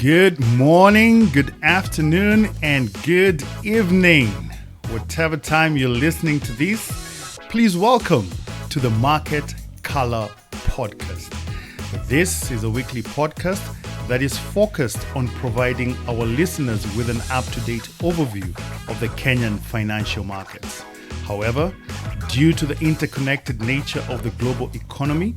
Good morning, good afternoon, and good evening. Whatever time you're listening to this, please welcome to the Market Color Podcast. This is a weekly podcast that is focused on providing our listeners with an up-to-date overview of the Kenyan financial markets. However, due to the interconnected nature of the global economy,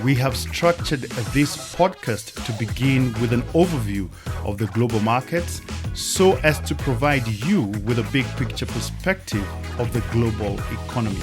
we have structured this podcast to begin with an overview of the global markets so as to provide you with a big picture perspective of the global economy.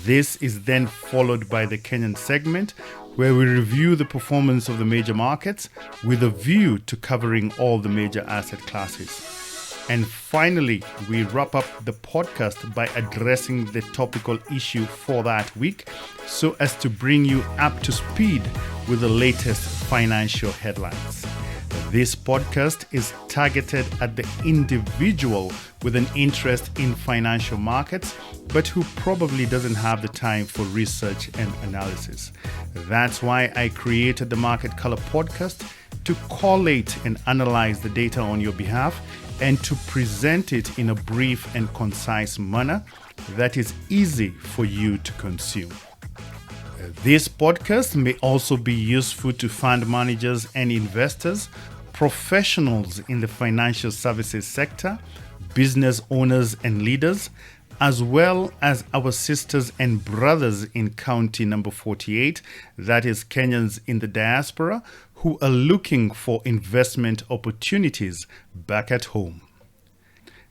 This is then followed by the Kenyan segment, where we review the performance of the major markets with a view to covering all the major asset classes. And finally, we wrap up the podcast by addressing the topical issue for that week so as to bring you up to speed with the latest financial headlines. This podcast is targeted at the individual with an interest in financial markets, but who probably doesn't have the time for research and analysis. That's why I created the Market Color Podcast to collate and analyze the data on your behalf and to present it in a brief and concise manner that is easy for you to consume. This podcast may also be useful to fund managers and investors, professionals in the financial services sector, business owners and leaders, as well as our sisters and brothers in County Number 48, that is Kenyans in the diaspora, who are looking for investment opportunities back at home.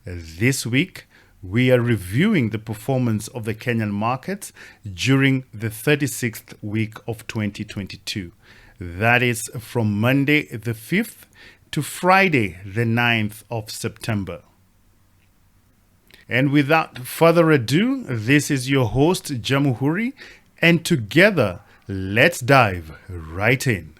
This week, we are reviewing the performance of the Kenyan markets during the 36th week of 2022. That is from Monday the 5th to Friday the 9th of September. And without further ado, this is your host, Jamuhuri, and together, let's dive right in.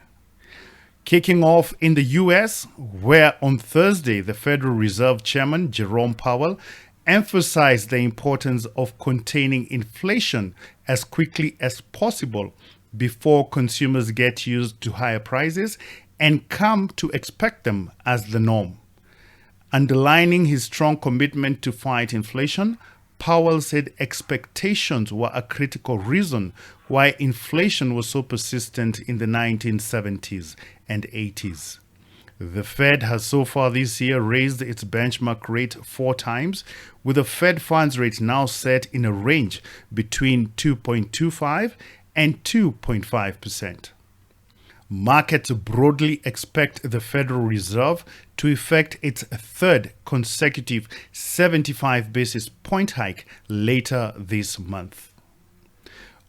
Kicking off in the US, where on Thursday, the Federal Reserve Chairman, Jerome Powell, emphasized the importance of containing inflation as quickly as possible before consumers get used to higher prices and come to expect them as the norm. Underlining his strong commitment to fight inflation, Powell said expectations were a critical reason why inflation was so persistent in the 1970s and 80s. The Fed has so far this year raised its benchmark rate 4 times, with the Fed funds rate now set in a range between 2.25 and 2.5%. Markets broadly expect the Federal Reserve to effect its third consecutive 75 basis point hike later this month.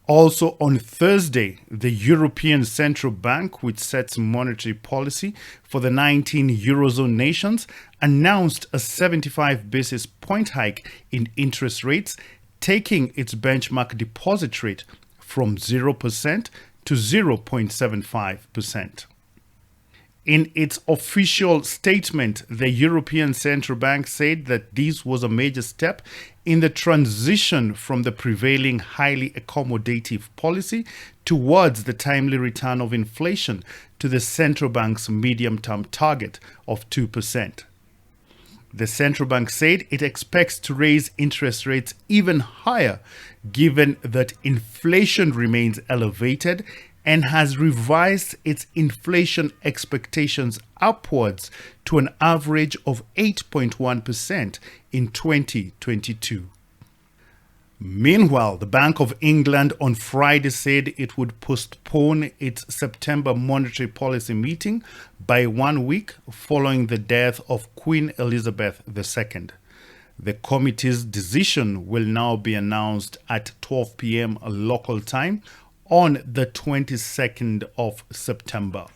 Also on Thursday, the European Central Bank, which sets monetary policy for the 19 Eurozone nations, announced a 75 basis point hike in interest rates, taking its benchmark deposit rate from 0% to 0.75%. In its official statement, the European Central Bank said that this was a major step in the transition from the prevailing highly accommodative policy towards the timely return of inflation to the central bank's medium-term target of 2%. The central bank said it expects to raise interest rates even higher given that inflation remains elevated and has revised its inflation expectations upwards to an average of 8.1% in 2022. Meanwhile, the Bank of England on Friday said it would postpone its September monetary policy meeting by 1 week following the death of Queen Elizabeth II. The committee's decision will now be announced at 12 p.m. local time on the 22nd of September.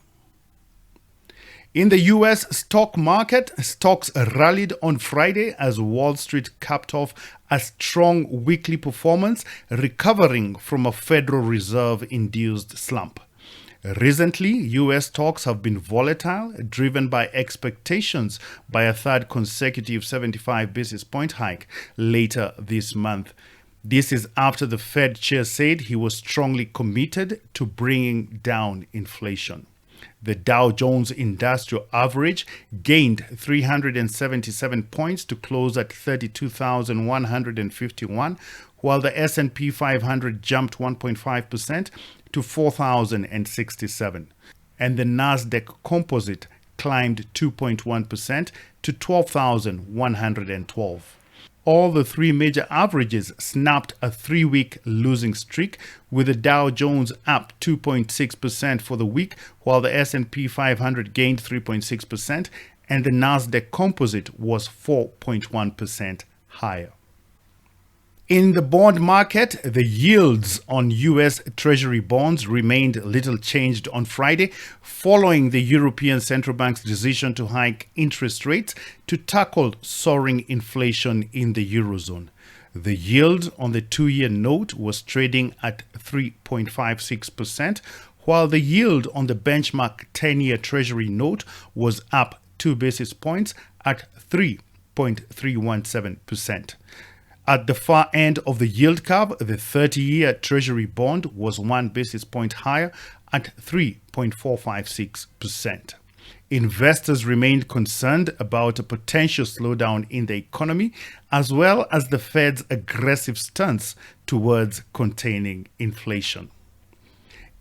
In the US stock market, stocks rallied on Friday as Wall Street capped off a strong weekly performance, recovering from a Federal Reserve-induced slump. Recently, US stocks have been volatile, driven by expectations by a third consecutive 75 basis point hike later this month. This is after the Fed chair said he was strongly committed to bringing down inflation. The Dow Jones Industrial Average gained 377 points to close at 32,151, while the S&P 500 jumped 1.5% to 4,067, and the Nasdaq Composite climbed 2.1% to 12,112. All the three major averages snapped a 3-week losing streak, with the Dow Jones up 2.6% for the week, while the S&P 500 gained 3.6% and the Nasdaq Composite was 4.1% higher. In the bond market, the yields on U.S. Treasury Bonds remained little changed on Friday, following the European Central Bank's decision to hike interest rates to tackle soaring inflation in the Eurozone. The yield on the 2-year note was trading at 3.56%, while the yield on the benchmark 10-year Treasury note was up 2 basis points at 3.317%. At the far end of the yield curve, the 30-year Treasury bond was 1 basis point higher at 3.456%. Investors remained concerned about a potential slowdown in the economy, as well as the Fed's aggressive stance towards containing inflation.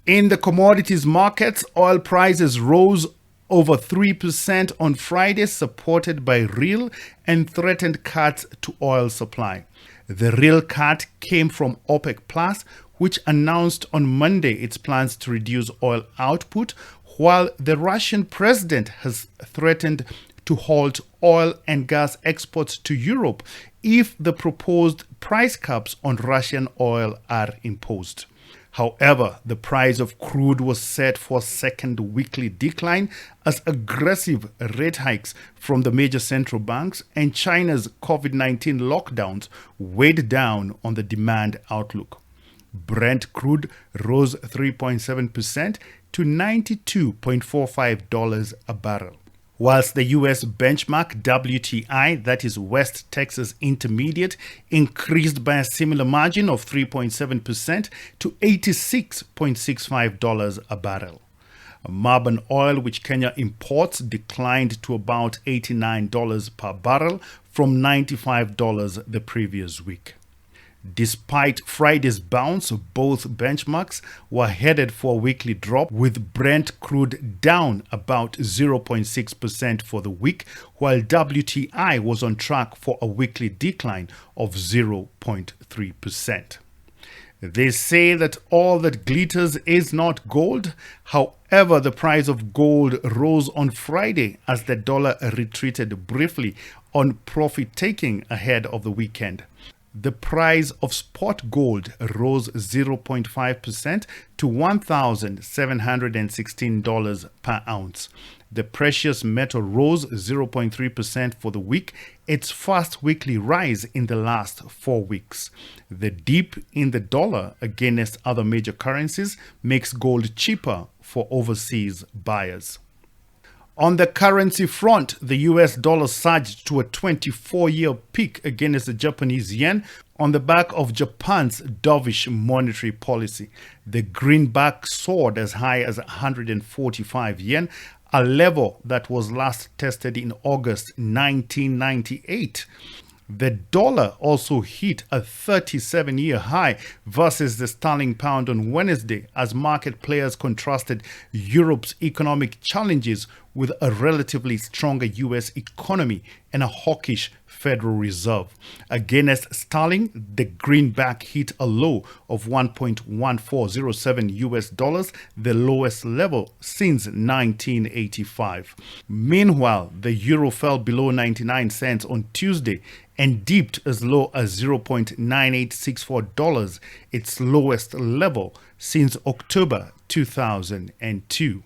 In the commodities markets, oil prices rose over 3% on Friday, supported by real and threatened cuts to oil supply. The real cut came from OPEC Plus, which announced on Monday its plans to reduce oil output, while the Russian president has threatened to halt oil and gas exports to Europe if the proposed price caps on Russian oil are imposed. However, the price of crude was set for a second weekly decline as aggressive rate hikes from the major central banks and China's COVID-19 lockdowns weighed down on the demand outlook. Brent crude rose 3.7% to $92.45 a barrel, whilst the U.S. benchmark WTI, that is West Texas Intermediate, increased by a similar margin of 3.7% to $86.65 a barrel. Marban oil, which Kenya imports, declined to about $89 per barrel from $95 the previous week. Despite Friday's bounce, both benchmarks were headed for a weekly drop, with Brent crude down about 0.6% for the week, while WTI was on track for a weekly decline of 0.3%. They say that all that glitters is not gold. However, the price of gold rose on Friday as the dollar retreated briefly on profit-taking ahead of the weekend. The price of spot gold rose 0.5% to $1,716 per ounce. The precious metal rose 0.3% for the week, its first weekly rise in the last 4 weeks. The dip in the dollar against other major currencies makes gold cheaper for overseas buyers. On the currency front, the US dollar surged to a 24-year peak against the Japanese yen on the back of Japan's dovish monetary policy. The greenback soared as high as 145 yen, a level that was last tested in August 1998. The dollar also hit a 37-year high versus the sterling pound on Wednesday as market players contrasted Europe's economic challenges with a relatively stronger US economy and a hawkish Federal Reserve. Against sterling, the greenback hit a low of 1.1407 US dollars, the lowest level since 1985. Meanwhile, the euro fell below 99 cents on Tuesday and dipped as low as $0.9864, its lowest level since October 2002.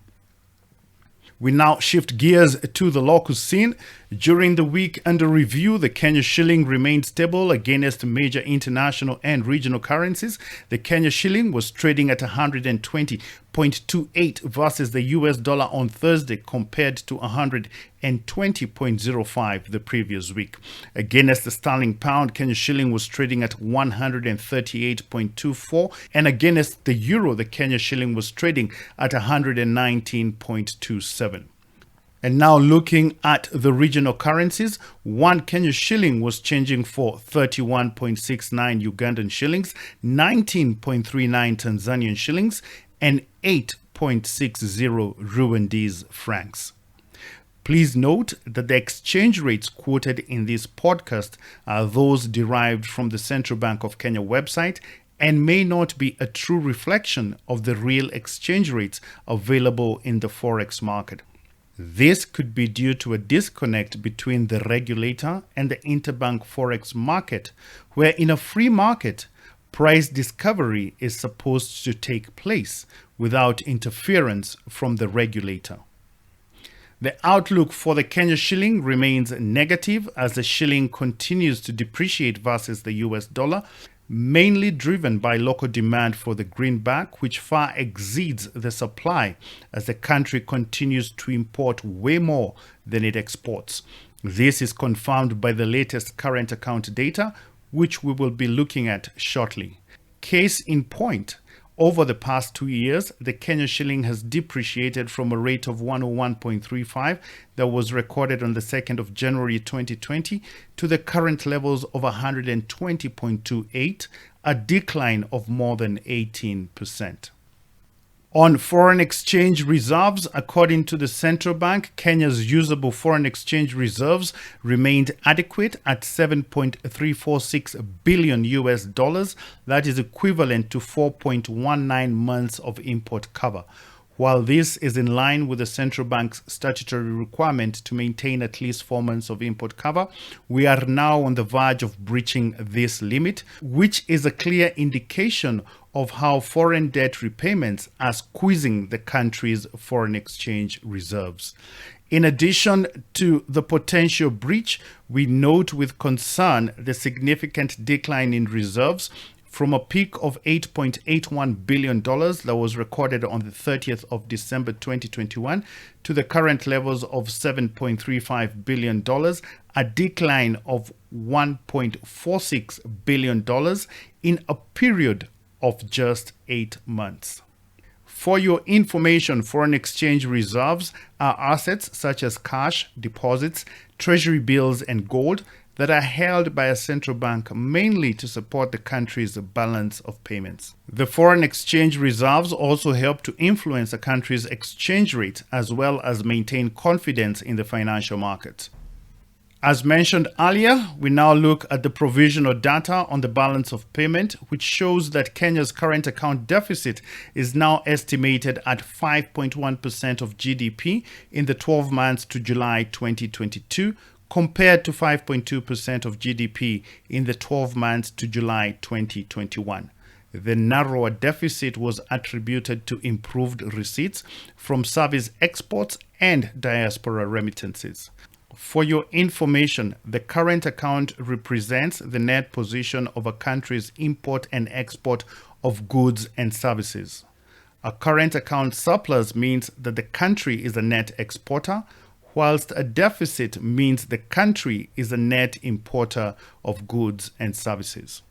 We now shift gears to the local scene. During the week under review, the Kenya shilling remained stable against major international and regional currencies. The Kenya shilling was trading at 120.06 100.28 versus the US dollar on Thursday compared to 120.05 the previous week. Against the sterling pound, Kenya shilling was trading at 138.24, and against the euro, the Kenya shilling was trading at 119.27. And now looking at the regional currencies, one Kenya shilling was changing for 31.69 Ugandan shillings, 19.39 Tanzanian shillings, and 8.60 Rwandese francs. Please note that the exchange rates quoted in this podcast are those derived from the Central Bank of Kenya website and may not be a true reflection of the real exchange rates available in the forex market. This could be due to a disconnect between the regulator and the interbank forex market, where in a free market, price discovery is supposed to take place without interference from the regulator. The outlook for the Kenya shilling remains negative as the shilling continues to depreciate versus the US dollar, mainly driven by local demand for the greenback, which far exceeds the supply as the country continues to import way more than it exports. This is confirmed by the latest current account data, which we will be looking at shortly. Case in point, over the past 2 years, the Kenya shilling has depreciated from a rate of 101.35 that was recorded on the 2nd of January 2020 to the current levels of 120.28, a decline of more than 18%. On foreign exchange reserves, according to the central bank, Kenya's usable foreign exchange reserves remained adequate at 7.346 billion US dollars. That is equivalent to 4.19 months of import cover. While this is in line with the central bank's statutory requirement to maintain at least 4 months of import cover, we are now on the verge of breaching this limit, which is a clear indication of how foreign debt repayments are squeezing the country's foreign exchange reserves. In addition to the potential breach, we note with concern the significant decline in reserves from a peak of $8.81 billion that was recorded on the 30th of December 2021 to the current levels of $7.35 billion, a decline of $1.46 billion in a period of just 8 months. For your information, foreign exchange reserves are assets such as cash, deposits, treasury bills, and gold that are held by a central bank mainly to support the country's balance of payments. The foreign exchange reserves also help to influence a country's exchange rate as well as maintain confidence in the financial markets. As mentioned earlier, we now look at the provisional data on the balance of payment, which shows that Kenya's current account deficit is now estimated at 5.1% of GDP in the 12 months to July 2022, compared to 5.2% of GDP in the 12 months to July 2021. The narrower deficit was attributed to improved receipts from service exports and diaspora remittances. For your information, the current account represents the net position of a country's import and export of goods and services. A current account surplus means that the country is a net exporter, whilst a deficit means the country is a net importer of goods and services.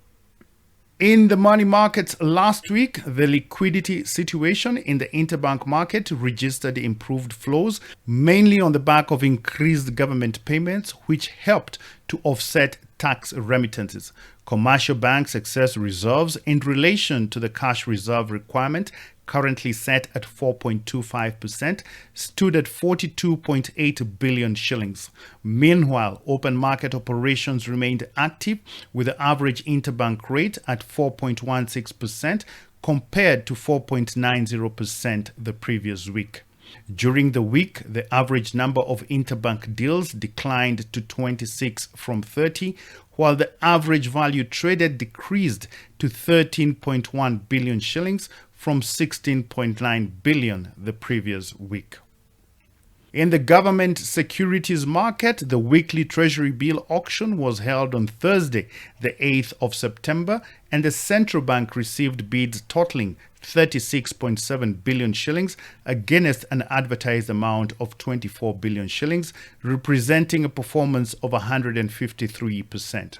In the money markets last week, the liquidity situation in the interbank market registered improved flows, mainly on the back of increased government payments, which helped to offset tax remittances. Commercial banks' excess reserves in relation to the cash reserve requirement, currently set at 4.25%, stood at 42.8 billion shillings. Meanwhile, open market operations remained active with the average interbank rate at 4.16% compared to 4.90% the previous week. During the week, the average number of interbank deals declined to 26 from 30, while the average value traded decreased to 13.1 billion shillings from 16.9 billion the previous week. In the government securities market, the weekly Treasury bill auction was held on Thursday, the 8th of September, and the central bank received bids totaling 36.7 billion shillings against an advertised amount of 24 billion shillings, representing a performance of 153%.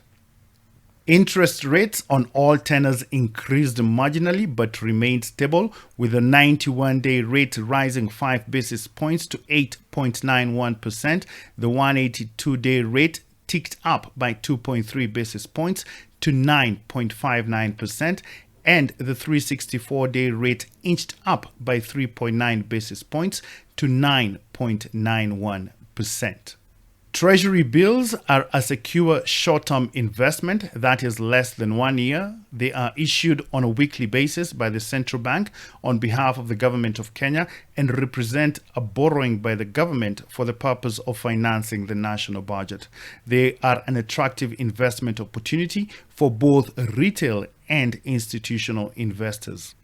Interest rates on all tenors increased marginally but remained stable, with the 91-day rate rising 5 basis points to 8.91%. The 182-day rate ticked up by 2.3 basis points to 9.59%, and the 364-day rate inched up by 3.9 basis points to 9.91%. Treasury bills are a secure short-term investment that is less than 1 year. They are issued on a weekly basis by the central bank on behalf of the government of Kenya and represent a borrowing by the government for the purpose of financing the national budget. They are an attractive investment opportunity for both retail and institutional investors.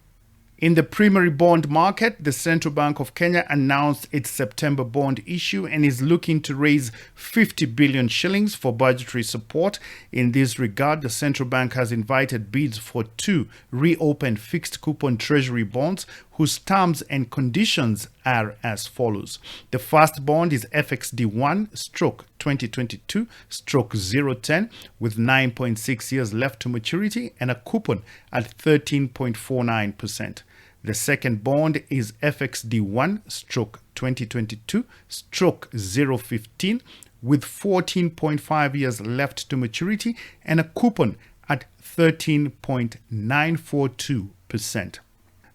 In the primary bond market, the Central Bank of Kenya announced its September bond issue and is looking to raise 50 billion shillings for budgetary support. In this regard, the central bank has invited bids for 2 reopened fixed coupon Treasury bonds whose terms and conditions are as follows. The first bond is FXD1/2022/010 with 9.6 years left to maturity and a coupon at 13.49%. The second bond is FXD1/2022/015 with 14.5 years left to maturity and a coupon at 13.942%.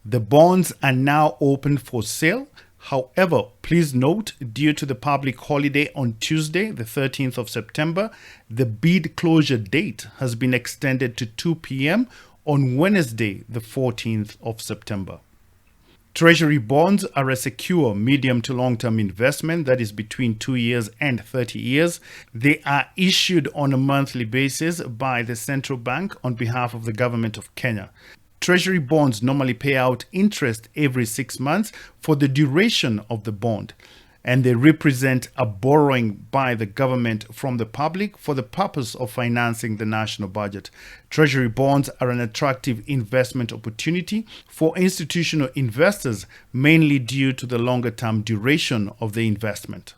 The bonds are now open for sale. However, please note, due to the public holiday on Tuesday, the 13th of September, the bid closure date has been extended to 2 p.m. on Wednesday, the 14th of September. Treasury bonds are a secure medium to long-term investment that is between 2 years and 30 years. They are issued on a monthly basis by the central bank on behalf of the government of Kenya. Treasury bonds normally pay out interest every 6 months for the duration of the bond, and they represent a borrowing by the government from the public for the purpose of financing the national budget. Treasury bonds are an attractive investment opportunity for institutional investors, mainly due to the longer-term duration of the investment.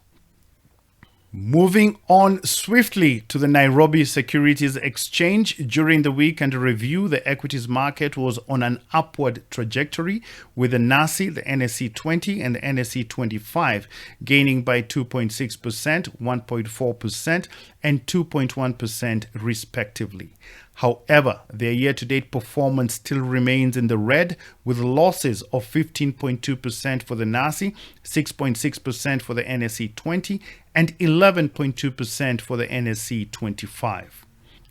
Moving on swiftly to the Nairobi Securities Exchange. During the weekend review, the equities market was on an upward trajectory, with the NASI, the NSE 20 and the NSE 25 gaining by 2.6%, 1.4% and 2.1% respectively. However, their year-to-date performance still remains in the red, with losses of 15.2% for the NASI, 6.6% for the NSE 20, and 11.2% for the NSE 25.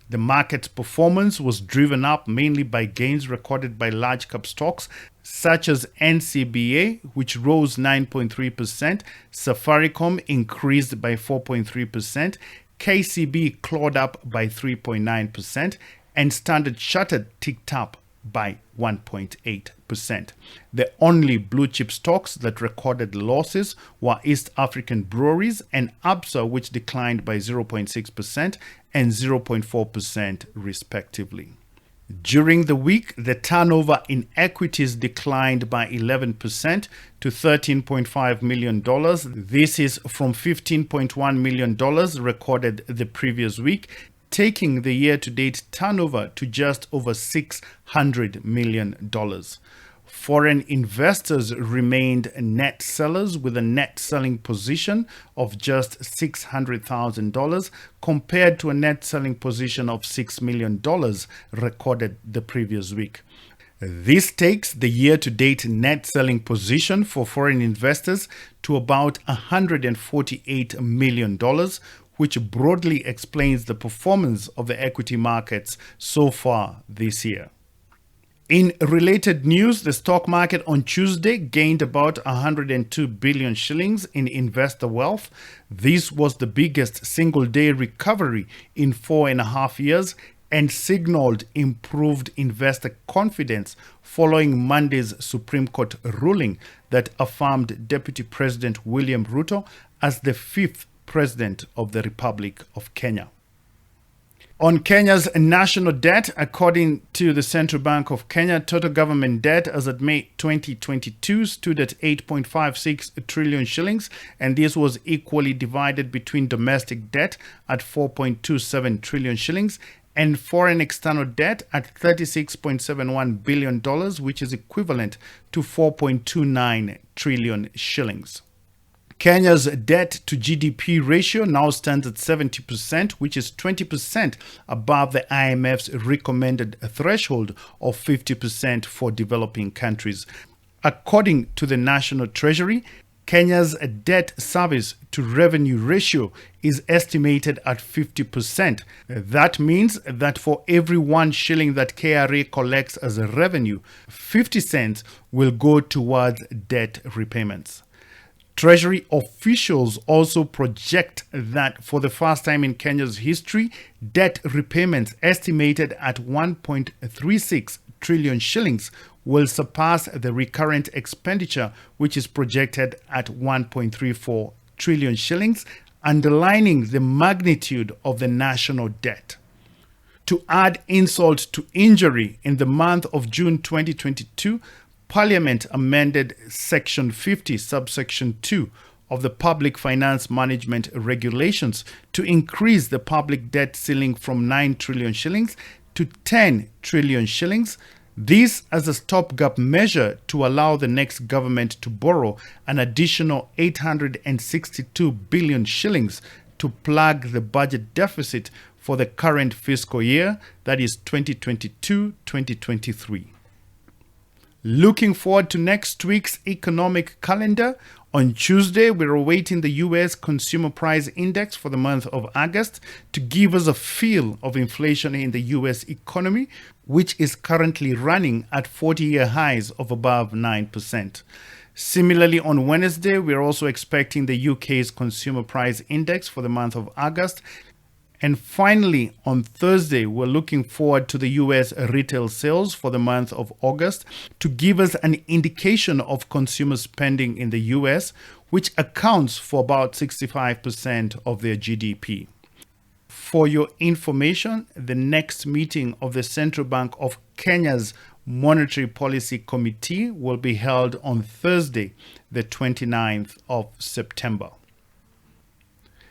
The market's performance was driven up mainly by gains recorded by large cap stocks such as NCBA, which rose 9.3%, Safaricom increased by 4.3%, KCB clawed up by 3.9%, and Standard Chartered ticked up by 1.8%. The only blue chip stocks that recorded losses were East African Breweries and Absa, which declined by 0.6% and 0.4% respectively. During the week, the turnover in equities declined by 11% to $13.5 million. This is from $15.1 million recorded the previous week, taking the year-to-date turnover to just over $600 million. Foreign investors remained net sellers with a net selling position of just $600,000 compared to a net selling position of $6 million recorded the previous week. This takes the year-to-date net selling position for foreign investors to about $148 million, which broadly explains the performance of the equity markets so far this year. In related news, the stock market on Tuesday gained about 102 billion shillings in investor wealth. This was the biggest single-day recovery in 4.5 years, and signaled improved investor confidence following Monday's Supreme Court ruling that affirmed Deputy President William Ruto as the fifth President of the Republic of Kenya. On Kenya's national debt, according to the Central Bank of Kenya, total government debt as at May 2022 stood at 8.56 trillion shillings, and this was equally divided between domestic debt at 4.27 trillion shillings and foreign external debt at $36.71 billion, which is equivalent to 4.29 trillion shillings. Kenya's debt to GDP ratio now stands at 70%, which is 20% above the IMF's recommended threshold of 50% for developing countries. According to the National Treasury, Kenya's debt service to revenue ratio is estimated at 50%. That means that for every 1 shilling that KRA collects as a revenue, 50 cents will go towards debt repayments. Treasury officials also project that for the first time in Kenya's history, debt repayments estimated at 1.36 trillion shillings will surpass the recurrent expenditure, which is projected at 1.34 trillion shillings, underlining the magnitude of the national debt. To add insult to injury, in the month of June 2022, Parliament amended Section 50, subsection 2 of the Public Finance Management Regulations to increase the public debt ceiling from 9 trillion shillings to 10 trillion shillings. This as a stopgap measure to allow the next government to borrow an additional 862 billion shillings to plug the budget deficit for the current fiscal year, that is 2022-2023. Looking forward to next week's economic calendar. On Tuesday, we're awaiting the U.S. Consumer Price Index for the month of August to give us a feel of inflation in the U.S. economy, which is currently running at 40-year highs of above 9%. Similarly, on Wednesday, we're also expecting the UK's Consumer Price Index for the month of August. And finally, on Thursday, we're looking forward to the US retail sales for the month of August to give us an indication of consumer spending in the US, which accounts for about 65% of their GDP. For your information, the next meeting of the Central Bank of Kenya's Monetary Policy Committee will be held on Thursday, the 29th of September.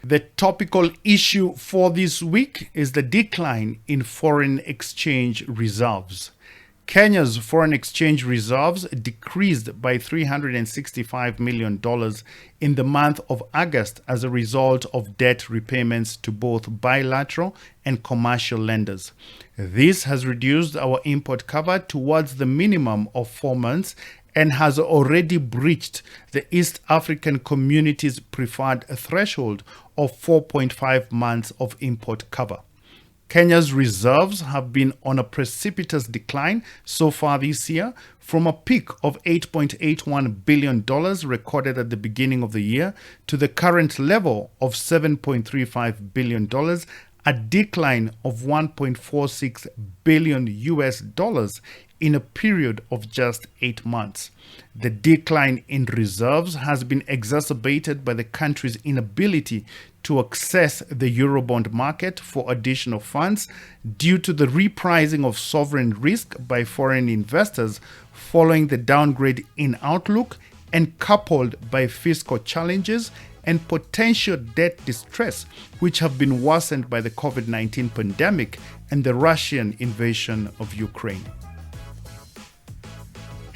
The topical issue for this week is the decline in foreign exchange reserves. Kenya's foreign exchange reserves decreased by $365 million in the month of August as a result of debt repayments to both bilateral and commercial lenders. This has reduced our import cover towards the minimum of 4 months and has already breached the East African Community's preferred threshold of 4.5 months of import cover. Kenya's reserves have been on a precipitous decline so far this year, from a peak of $8.81 billion recorded at the beginning of the year to the current level of $7.35 billion, a decline of $1.46 billion in a period of just 8 months. The decline in reserves has been exacerbated by the country's inability to access the Eurobond market for additional funds due to the repricing of sovereign risk by foreign investors following the downgrade in outlook, and coupled by fiscal challenges and potential debt distress, which have been worsened by the COVID-19 pandemic and the Russian invasion of Ukraine.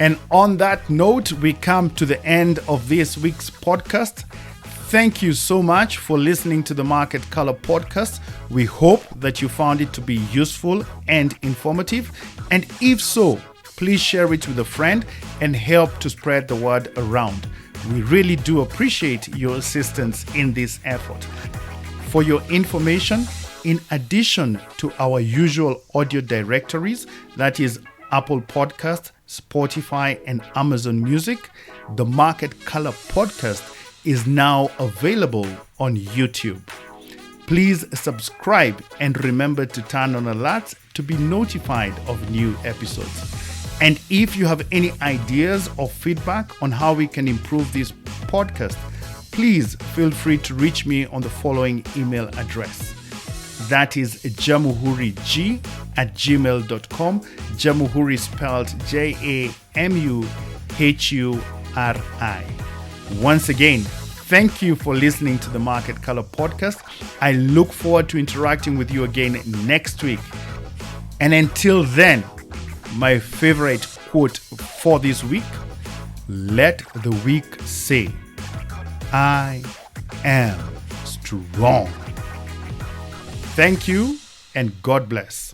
And on that note, we come to the end of this week's podcast. Thank you so much for listening to the Market Color podcast. We hope that you found it to be useful and informative. And if so, please share it with a friend and help to spread the word around. We really do appreciate your assistance in this effort. For your information, in addition to our usual audio directories, that is Apple Podcast, Spotify, and Amazon Music, the Market Color podcast is now available on YouTube. Please subscribe and remember to turn on alerts to be notified of new episodes. And if you have any ideas or feedback on how we can improve this podcast, please feel free to reach me on the following email address. That is jamuhuri@gmail.com. Jamuhuri spelled Jamuhuri. Once again, thank you for listening to the Market Color Podcast. I look forward to interacting with you again next week. And until then, my favorite quote for this week, let the weak say, I am strong. Thank you and God bless.